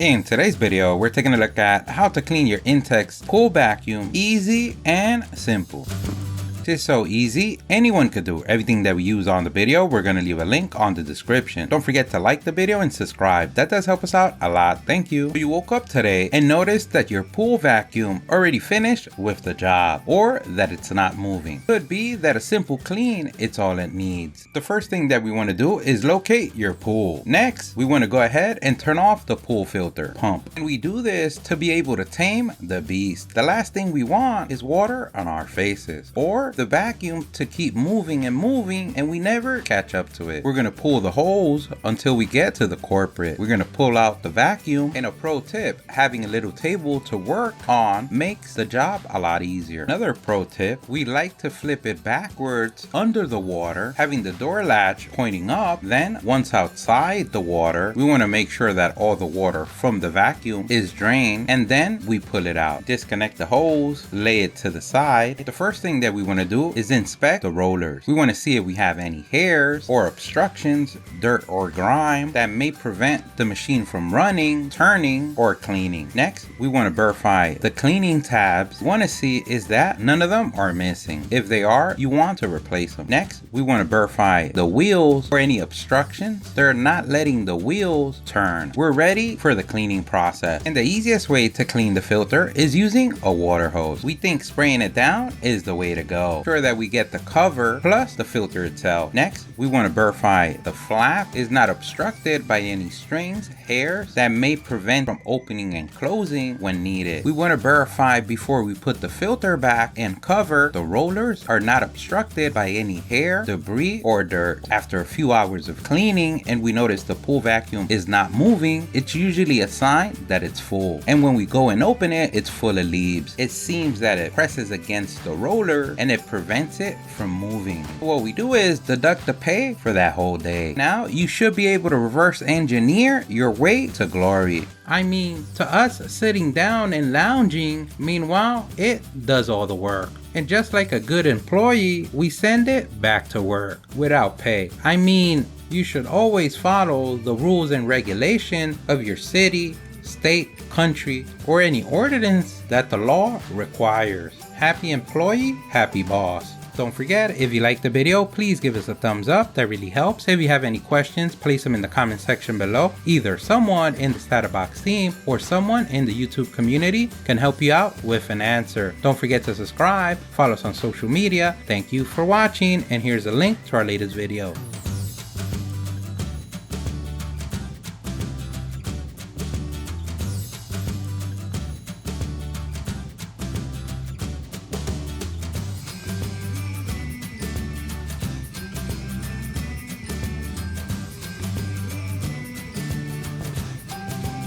In today's video, we're taking a look at how to clean your intex pool vacuum easy and simple. It's so easy, anyone could do everything that we use on the video. We're going to leave a link on the description. Don't forget to like the video and subscribe. That does help us out a lot. Thank you. You woke up today and noticed that your pool vacuum already finished with the job, or that it's not moving. Could be that a simple clean, it's all it needs. The first thing that we want to do is locate your pool. Next, we want to go ahead and turn off the pool filter pump. And we do this to be able to tame the beast. The last thing we want is water on our faces, or the vacuum to keep moving and we never catch up to it. We're going to pull the hose until we get to the culprit. We're going to pull out the vacuum. And a pro tip, having a little table to work on makes the job a lot easier. Another pro tip, we like to flip it backwards under the water, having the door latch pointing up. Then once outside the water, we want to make sure that all the water from the vacuum is drained, and then we pull it out. Disconnect the hose, lay it to the side. The first thing that we want to do is inspect the rollers. We want to see if we have any hairs or obstructions, dirt or grime that may prevent the machine from running, turning, or cleaning. Next, we want to verify the cleaning tabs. We want to see is that none of them are missing. If they are, you want to replace them. Next, we want to verify the wheels for any obstructions. They're not letting the wheels turn. We're ready for the cleaning process. And the easiest way to clean the filter is using a water hose. We think spraying it down is the way to go. Sure that we get the cover plus the filter itself. Next, we want to verify the flap is not obstructed by any strings, hairs that may prevent from opening and closing when needed. We want to verify before we put the filter back and cover the rollers are not obstructed by any hair, debris, or dirt. After a few hours of cleaning and we notice the pool vacuum is not moving, it's usually a sign that it's full. And when we go and open it, it's full of leaves. It seems that it presses against the roller and it prevents it from moving. What we do is deduct the pay for that whole day. Now you should be able to reverse engineer your way to glory. I mean, to us sitting down and lounging, meanwhile, it does all the work. And just like a good employee, we send it back to work without pay. I mean, you should always follow the rules and regulation of your city, state, country, or any ordinance that the law requires. Happy employee, happy boss. Don't forget, if you liked the video, please give us a thumbs up. That really helps. If you have any questions, place them in the comment section below. Either someone in the StatUpBox team or someone in the YouTube community can help you out with an answer. Don't forget to subscribe, follow us on social media. Thank you for watching, and here's a link to our latest video.